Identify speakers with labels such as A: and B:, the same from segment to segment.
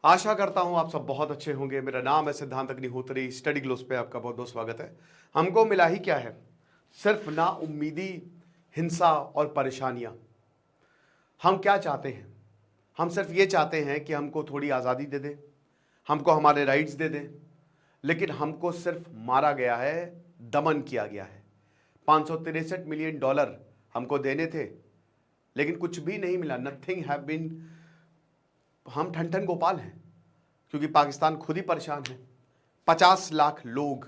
A: आशा करता हूं आप सब बहुत अच्छे होंगे। मेरा नाम है सिद्धांत अग्निहोत्री। स्टडी ग्लोस पे आपका बहुत बहुत स्वागत है। हमको मिला ही क्या है, सिर्फ ना उम्मीदी, हिंसा और परेशानियां। हम क्या चाहते हैं? हम सिर्फ ये चाहते हैं कि हमको थोड़ी आज़ादी दे दें, हमको हमारे राइट्स दे दें, लेकिन हमको सिर्फ मारा गया है, दमन किया गया है। 563 मिलियन डॉलर हमको देने थे, लेकिन कुछ भी नहीं मिला। Nothing have been. हम ठन ठन गोपाल हैं, क्योंकि पाकिस्तान खुद ही परेशान है। 50 लाख लोग,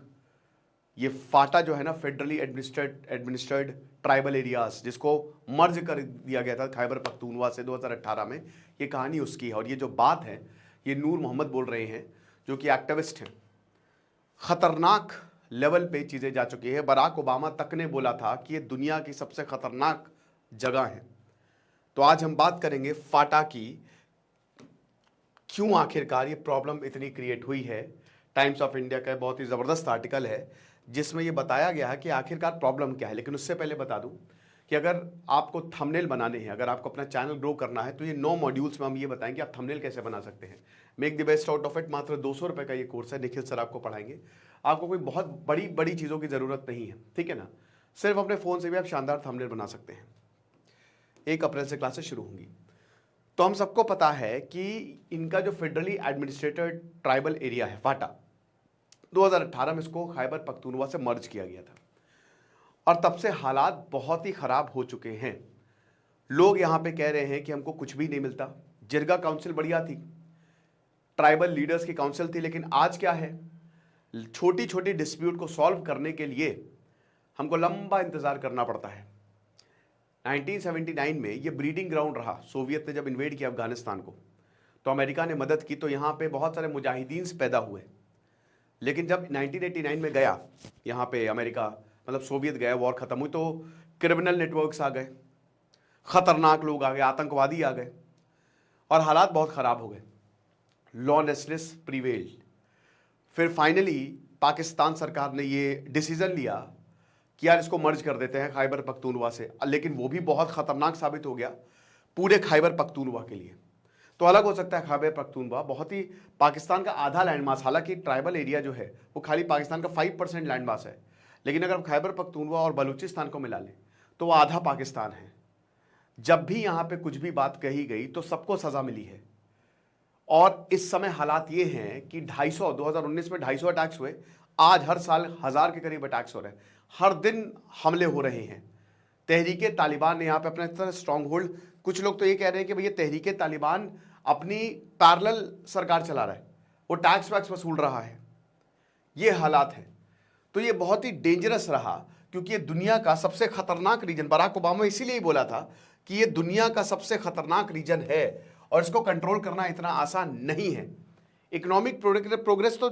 A: ये फाटा जो है ना, फेडरली एडमिनिस्ट्रेड ट्राइबल एरियाज, जिसको मर्ज कर दिया गया था खैबर पख्तूनवा से 2018 में, ये कहानी उसकी है। और ये जो बात है, ये नूर मोहम्मद बोल रहे हैं, जो कि एक्टिविस्ट हैं। खतरनाक लेवल पे चीज़ें जा चुकी है। बराक ओबामा तक ने बोला था कि ये दुनिया की सबसे खतरनाक जगह है। तो आज हम बात करेंगे फाटा की, क्यों आखिरकार ये प्रॉब्लम इतनी क्रिएट हुई है। टाइम्स ऑफ इंडिया का बहुत ही ज़बरदस्त आर्टिकल है जिसमें ये बताया गया है कि आखिरकार प्रॉब्लम क्या है। लेकिन उससे पहले बता दूं कि अगर आपको थंबनेल बनाने हैं, अगर आपको अपना चैनल ग्रो करना है, तो ये 9 मॉड्यूल्स में हम ये बताएंगे आप थंबनेल कैसे बना सकते हैं। Make the best out of it. मात्र 200 रुपये का ये कोर्स है। निखिल सर आपको पढ़ाएंगे। आपको कोई बहुत बड़ी बड़ी चीज़ों की ज़रूरत नहीं है, ठीक है ना। सिर्फ अपने फ़ोन से भी आप शानदार थंबनेल बना सकते हैं। 1 अप्रैल से क्लासेस शुरू होंगी। तो हम सबको पता है कि इनका जो फेडरली एडमिनिस्ट्रेटेड ट्राइबल एरिया है फाटा, 2018 में इसको खैबर पख्तूनवा से मर्ज किया गया था। और तब से हालात बहुत ही खराब हो चुके हैं। लोग यहां पे कह रहे हैं कि हमको कुछ भी नहीं मिलता। जिरगा काउंसिल बढ़िया थी, ट्राइबल लीडर्स की काउंसिल थी, लेकिन आज क्या है, छोटी छोटी डिस्प्यूट को सॉल्व करने के लिए हमको लंबा इंतजार करना पड़ता है। 1979 में ये ब्रीडिंग ग्राउंड रहा। सोवियत ने जब इन्वेड किया अफगानिस्तान को, तो अमेरिका ने मदद की, तो यहाँ पे बहुत सारे मुजाहिदीन पैदा हुए। लेकिन जब 1989 में गया यहाँ पे अमेरिका, मतलब सोवियत गया, वॉर खत्म हुई, तो क्रिमिनल नेटवर्क्स आ गए, खतरनाक लोग आ गए, आतंकवादी आ गए, और हालात बहुत ख़राब हो गए। Lawlessness prevailed. फिर फाइनली पाकिस्तान सरकार ने ये डिसीजन लिया कि यार इसको मर्ज कर देते हैं खैबर पख्तूनवा से। लेकिन वो भी बहुत खतरनाक साबित हो गया पूरे खैबर पख्तूनवा के लिए। तो अलग हो सकता है खैबर पख्तूनवा, बहुत ही पाकिस्तान का आधा लैंड मास। हालांकि ट्राइबल एरिया जो है वो खाली पाकिस्तान का 5% लैंड मास है, लेकिन अगर हम खैबर पख्तूनवा और बलूचिस्तान को मिला लें तो वो आधा पाकिस्तान है। जब भी यहाँ पे कुछ भी बात कही गई तो सबको सजा मिली है। और इस समय हालात ये हैं कि 2019 में 250 अटैक्स हुए। आज हर साल 1000 के करीब अटैक्स हो रहे हैं, हर दिन हमले हो रहे हैं। तहरीके तालिबान ने यहाँ पे अपना स्ट्रांग होल्ड, कुछ लोग तो ये कह रहे हैं कि भैया तहरीके तालिबान अपनी पैरेलल सरकार चला रहा है, वो टैक्स वैक्स वसूल रहा है। ये हालात है। तो ये बहुत ही डेंजरस रहा, क्योंकि ये दुनिया का सबसे खतरनाक रीजन, बराक ओबामा इसीलिए ही बोला था कि ये दुनिया का सबसे खतरनाक रीजन है और इसको कंट्रोल करना इतना आसान नहीं है। इकोनॉमिक प्रोग्रेस तो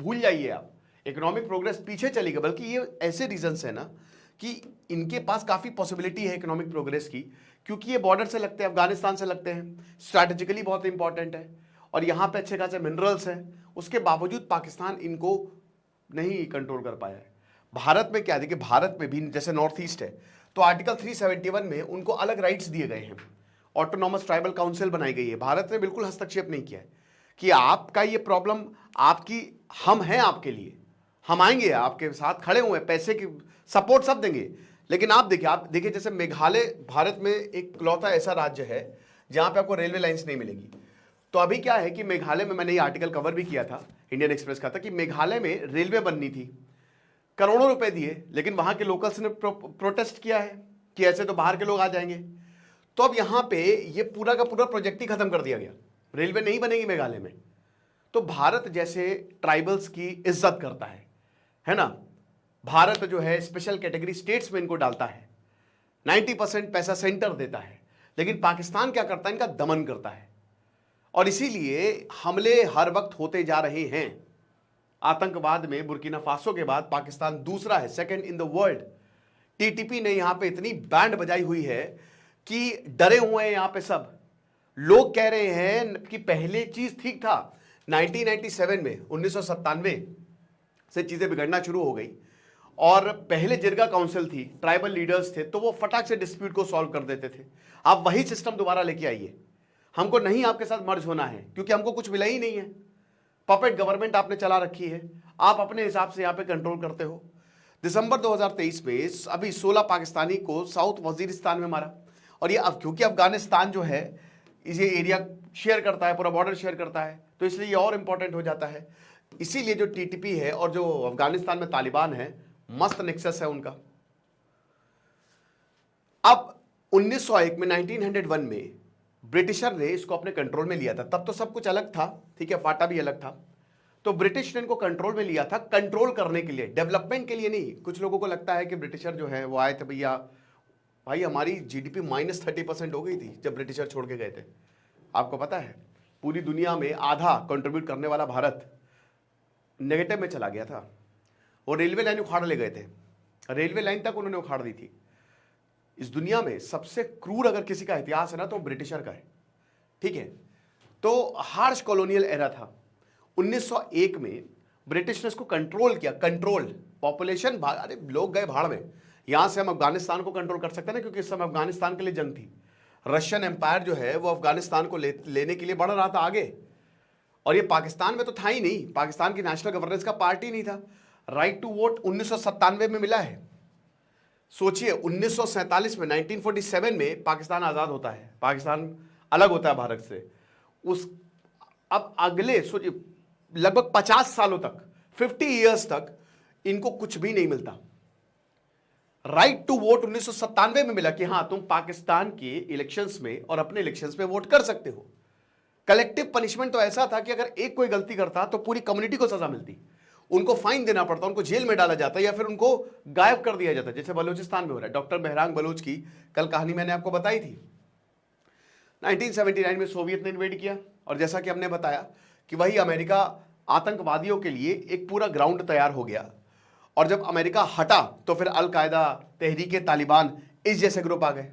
A: भूल जाइए आप, इकोनॉमिक प्रोग्रेस पीछे चली गई। बल्कि ये ऐसे रीजन्स है ना कि इनके पास काफ़ी पॉसिबिलिटी है इकोनॉमिक प्रोग्रेस की, क्योंकि ये बॉर्डर से लगते हैं, अफगानिस्तान से लगते हैं, स्ट्रैटेजिकली बहुत इंपॉर्टेंट है, और यहाँ पे अच्छे खासे मिनरल्स हैं। उसके बावजूद पाकिस्तान इनको नहीं कंट्रोल कर पाया है। भारत में क्या, देखिए भारत में भी जैसे नॉर्थ ईस्ट है, तो आर्टिकल 371 में उनको अलग राइट्स दिए गए हैं, ऑटोनॉमस ट्राइबल काउंसिल बनाई गई है। भारत ने बिल्कुल हस्तक्षेप नहीं किया है कि आपका ये प्रॉब्लम आपकी, हम हैं आपके लिए, हम आएंगे आपके साथ, खड़े हुए, पैसे की सपोर्ट सब देंगे। लेकिन आप देखिए जैसे मेघालय भारत में एक इकलौता ऐसा राज्य है जहां पे आपको रेलवे लाइंस नहीं मिलेगी। तो अभी क्या है कि मेघालय में, मैंने ये आर्टिकल कवर भी किया था इंडियन एक्सप्रेस का था, कि मेघालय में रेलवे बननी थी, करोड़ों रुपए दिए, लेकिन वहां के लोकल्स ने प्रोटेस्ट किया है कि ऐसे तो बाहर के लोग आ जाएंगे। तो अब यहां पे ये पूरा का पूरा प्रोजेक्ट ही खत्म कर दिया गया, रेलवे नहीं बनेगी मेघालय में। तो भारत जैसे ट्राइबल्स की इज्जत करता है ना। भारत जो है स्पेशल कैटेगरी स्टेट्स में इनको डालता है, 90% पैसा सेंटर देता है, लेकिन पाकिस्तान क्या करता है, इनका दमन करता है। और इसीलिए हमले हर वक्त होते जा रहे हैं। आतंकवाद में बुर्किना फासो के बाद पाकिस्तान दूसरा है, second in the world. TTP ने यहां पे इतनी बैंड बजाई हुई है कि डरे हुए हैं यहां पे सब लोग। कह रहे हैं कि पहले चीज ठीक था, 1997 में 1997 से चीजें बिगड़ना शुरू हो गई। और पहले जिरगा काउंसिल थी, ट्राइबल लीडर्स थे, तो वो फटाक से डिस्प्यूट को सॉल्व कर देते थे। आप वही सिस्टम दोबारा लेके आइए। हमको नहीं आपके साथ मर्ज होना है, क्योंकि हमको कुछ मिला ही नहीं है। पपेट गवर्नमेंट आपने चला रखी है, आप अपने हिसाब से यहाँ पे कंट्रोल करते हो। दिसंबर 2023 में अभी 16 पाकिस्तानी को साउथ वजीरिस्तान में मारा, और ये अब क्योंकि अफगानिस्तान जो है ये एरिया शेयर करता है, पूरा बॉर्डर शेयर करता है, तो इसलिए ये और इंपॉर्टेंट हो जाता है। इसीलिए जो टीटीपी है और जो अफगानिस्तान में तालिबान है, मस्त नेक्सस है उनका। अब 1901 में 1901 में ब्रिटिशर ने इसको अपने कंट्रोल में लिया था। तब तो सब कुछ अलग था, ठीक है, फाटा भी अलग था। तो ब्रिटिश ने इनको कंट्रोल में लिया था, कंट्रोल करने के लिए, डेवलपमेंट के लिए नहीं। कुछ लोगों को लगता है कि ब्रिटिशर जो है वो आए थे, भैया भाई हमारी जीडीपी -30% हो गई थी जब ब्रिटिशर छोड़ के गए थे। आपको पता है पूरी दुनिया में आधा कंट्रीब्यूट करने वाला भारत नेगेटिव में चला गया था। वो रेलवे लाइन उखाड़ ले गए थे, रेलवे लाइन तक उन्होंने उखाड़ दी थी। इस दुनिया में सबसे क्रूर अगर किसी का इतिहास है ना तो ब्रिटिशर का है, ठीक है। तो हार्श कॉलोनियल एरा था। 1901 में ब्रिटिश ने इसको कंट्रोल किया, कंट्रोल पॉपुलेशन, अरे लोग गए भाड़ में। यहां से हम अफगानिस्तान को कंट्रोल कर सकते हैं ना, क्योंकि इस समय अफगानिस्तान के लिए जंग थी। रशियन एम्पायर जो है वो अफगानिस्तान को लेने के लिए बढ़ रहा था आगे, और ये पाकिस्तान में तो था ही नहीं, पाकिस्तान की नेशनल गवर्नेंस का पार्टी नहीं था। राइट टू वोट 1997 में मिला है। सोचिए 1947 में 1947 में पाकिस्तान आजाद होता है, पाकिस्तान अलग होता है भारत से। अब अगले सोचिए लगभग 50 सालों तक, 50 ईयर्स तक इनको कुछ भी नहीं मिलता। राइट टू वोट 1997 में मिला कि हां तुम पाकिस्तान के इलेक्शंस में और अपने इलेक्शंस में वोट कर सकते हो। कलेक्टिव पनिशमेंट तो ऐसा था कि अगर एक कोई गलती करता तो पूरी कम्युनिटी को सजा मिलती, उनको फाइन देना पड़ता, उनको जेल में डाला जाता या फिर उनको गायब कर दिया जाता, जैसे बलूचिस्तान में हो रहा है। डॉक्टर बेहरांग बलूच की कल कहानी मैंने आपको बताई थी। 1979 में सोवियत ने इन्वेड किया, और जैसा कि हमने बताया कि वही अमेरिका आतंकवादियों के लिए एक पूरा ग्राउंड तैयार हो गया। और जब अमेरिका हटा तो फिर अल कायदा, तहरीके तालिबान, इस जैसे ग्रुप आ गए,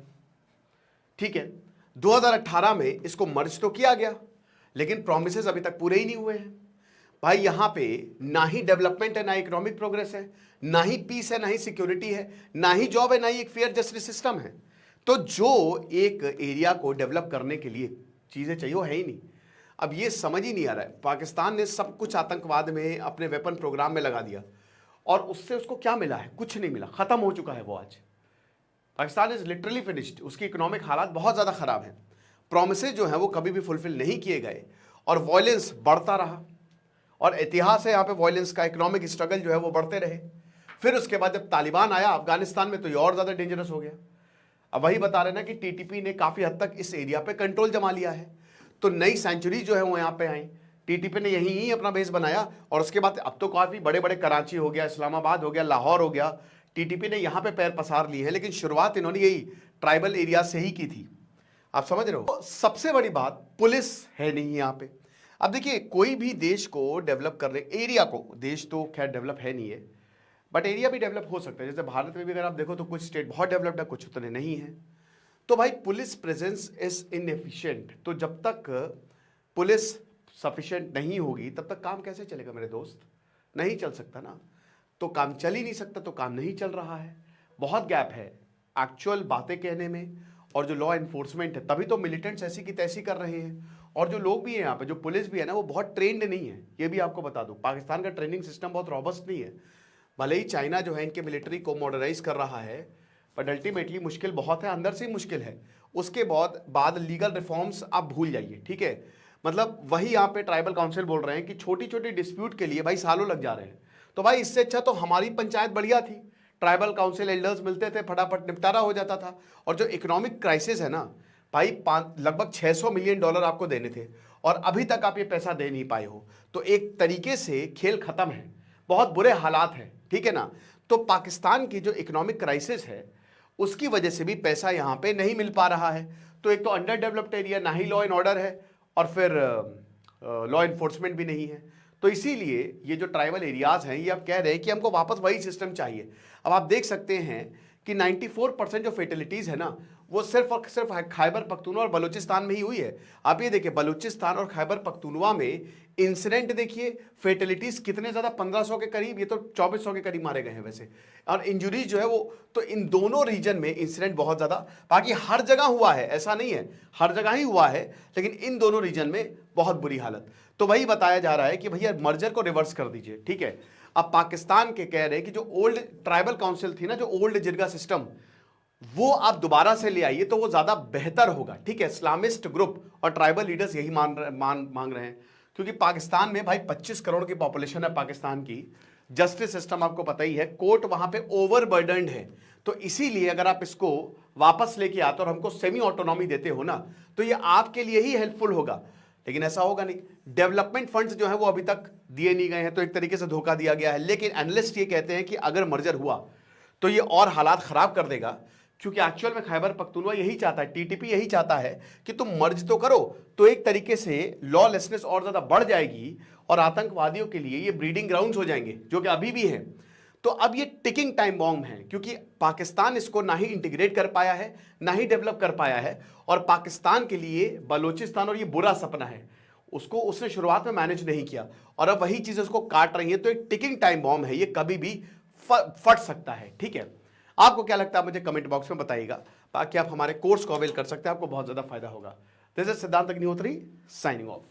A: ठीक है। 2018 में इसको मर्ज तो किया गया, लेकिन प्रोमिसेस अभी तक पूरे ही नहीं हुए हैं। भाई यहां पे ना ही डेवलपमेंट है, ना इकोनॉमिक प्रोग्रेस है, ना ही पीस है, ना ही सिक्योरिटी है, ना ही जॉब है, ना ही एक फेयर जस्टिस सिस्टम है। तो जो एक एरिया को डेवलप करने के लिए चीजें चाहिए वो है ही नहीं। अब ये समझ ही नहीं आ रहा है, पाकिस्तान ने सब कुछ आतंकवाद में, अपने वेपन प्रोग्राम में लगा दिया, और उससे उसको क्या मिला है? कुछ नहीं मिला, खत्म हो चुका है वो। आज पाकिस्तान इज लिटरली फिनिश्ड, उसकी इकोनॉमिक हालात बहुत ज़्यादा खराब है। प्रोमिसेस जो है वो कभी भी फुलफिल नहीं किए गए, और वायलेंस बढ़ता रहा, और इतिहास है यहाँ पे वायलेंस का, इकोनॉमिक स्ट्रगल जो है वो बढ़ते रहे। फिर उसके बाद जब तालिबान आया अफगानिस्तान में तो ये और ज़्यादा डेंजरस हो गया। अब वही बता रहे ना कि टीटीपी ने काफ़ी हद तक इस एरिया पे कंट्रोल जमा लिया है। तो नई सेंचुरी जो है वो यहाँ पे आई, टीटीपी ने यहीं ही अपना बेस बनाया, और उसके बाद अब तो काफ़ी बड़े बड़े कराची हो गया, इस्लामाबाद हो गया, लाहौर हो गया, टीटीपी ने यहाँ पे पैर पसार लिए हैं। लेकिन शुरुआत इन्होंने यही ट्राइबल एरिया से ही की थी, आप समझ रहे हो। सबसे बड़ी बात, पुलिस है नहीं यहाँ पे। अब देखिए कोई भी देश को डेवलप करने, एरिया को, देश तो खैर डेवलप है नहीं है, बट एरिया भी डेवलप हो सकता है। जैसे भारत में भी अगर आप देखो तो कुछ स्टेट बहुत डेवलप्ड है, कुछ उतने नहीं है। तो भाई पुलिस प्रेजेंस इज इनएफिशिएंट। तो जब तक पुलिस सफिशिएंट नहीं होगी तब तक काम कैसे चलेगा मेरे दोस्त? नहीं चल सकता ना। तो काम चल ही नहीं सकता तो काम नहीं चल रहा है। बहुत गैप है एक्चुअल बातें कहने में और जो लॉ एनफोर्समेंट है। तभी तो मिलिटेंट्स ऐसी की तैसी कर रहे हैं, और जो लोग भी हैं यहाँ पे, जो पुलिस भी है ना, वो बहुत ट्रेंड नहीं है। ये भी आपको बता दूं, पाकिस्तान का ट्रेनिंग सिस्टम बहुत रॉबस्ट नहीं है। भले ही चाइना जो है इनके मिलिट्री को मॉडर्नाइज कर रहा है, बट अल्टीमेटली मुश्किल बहुत है, अंदर से ही मुश्किल है। उसके बाद लीगल रिफॉर्म्स आप भूल जाइए, ठीक है। मतलब वही यहाँ पे ट्राइबल काउंसिल बोल रहे हैं कि छोटी छोटी डिस्प्यूट के लिए भाई सालों लग जा रहे हैं। तो भाई इससे अच्छा तो हमारी पंचायत बढ़िया थी, ट्राइबल काउंसिल एल्डर्स मिलते थे, फटाफट निपटारा हो जाता था। और जो इकोनॉमिक क्राइसिस है ना भाई, लगभग $600 मिलियन आपको देने थे, और अभी तक आप ये पैसा दे नहीं पाए हो। तो एक तरीके से खेल खत्म है, बहुत बुरे हालात हैं, ठीक है ना। तो पाकिस्तान की जो इकोनॉमिक क्राइसिस है उसकी वजह से भी पैसा यहाँ पे नहीं मिल पा रहा है। तो एक तो अंडर डेवलप्ड एरिया, ना ही लॉ एंड ऑर्डर है, और फिर लॉ एनफोर्समेंट भी नहीं है। तो इसीलिए ये जो ट्राइबल एरियाज हैं, ये आप कह रहे हैं कि हमको वापस वही सिस्टम चाहिए। अब आप देख सकते हैं कि 94% जो फेटलिटीज़ है ना, वो सिर्फ और सिर्फ खैबर पख्तूनवा और बलूचिस्तान में ही हुई है। आप ये देखिए बलूचिस्तान और खैबर पख्तूनवा में इंसिडेंट देखिए, फेटलिटीज कितने ज्यादा, 1500 के करीब, ये तो 2400 के करीब मारे गए हैं वैसे, और इंजुरीज जो है वो, तो इन दोनों रीजन में इंसिडेंट बहुत ज्यादा, बाकी हर जगह हुआ है ऐसा नहीं है, हर जगह ही हुआ है, लेकिन इन दोनों रीजन में बहुत बुरी हालत। तो वही बताया जा रहा है कि भैया मर्जर को रिवर्स कर दीजिए, ठीक है। अब पाकिस्तान के कह रहे हैं कि जो ओल्ड ट्राइबल काउंसिल थी ना, जो ओल्ड जिरगा सिस्टम, वो आप दोबारा से ले आइए तो वो ज्यादा बेहतर होगा, ठीक है। इस्लामिस्ट ग्रुप और ट्राइबल लीडर्स यही मांग रहे हैं, क्योंकि पाकिस्तान में भाई 25 करोड़ की पॉपुलेशन है पाकिस्तान की, जस्टिस सिस्टम आपको पता ही है, कोर्ट वहां पे ओवरबर्डन्ड है, तो इसीलिए अगर आप इसको वापस लेके आते और हमको सेमी ऑटोनॉमी देते हो ना, तो ये आपके लिए ही हेल्पफुल होगा, लेकिन ऐसा होगा नहीं। डेवलपमेंट फंड्स जो है वो अभी तक दिए नहीं गए हैं, तो एक तरीके से धोखा दिया गया है। लेकिन एनालिस्ट ये कहते हैं कि अगर मर्जर हुआ तो ये और हालात खराब कर देगा, क्योंकि एक्चुअल में खैबर पख्तूनवा यही चाहता है, टीटीपी यही चाहता है कि तुम मर्ज तो करो, तो एक तरीके से लॉलेसनेस और ज्यादा बढ़ जाएगी और आतंकवादियों के लिए ये ब्रीडिंग ग्राउंड्स हो जाएंगे, जो कि अभी भी हैं। तो अब ये टिकिंग टाइम बॉम्ब है, क्योंकि पाकिस्तान इसको ना ही इंटीग्रेट कर पाया है, ना ही डेवलप कर पाया है, और पाकिस्तान के लिए बलूचिस्तान और ये बुरा सपना है, उसको उसने शुरुआत में मैनेज नहीं किया, और अब वही चीजें उसको काट रही है। तो एक टिकिंग टाइम बॉम्ब है, ये कभी भी फट सकता है, ठीक है। आपको क्या लगता है मुझे कमेंट बॉक्स में बताइएगा, बाकी आप हमारे कोर्स को अवेल कर सकते हैं, आपको बहुत ज्यादा फायदा होगा। दिस इज सिद्धांत अग्निहोत्री साइनिंग ऑफ।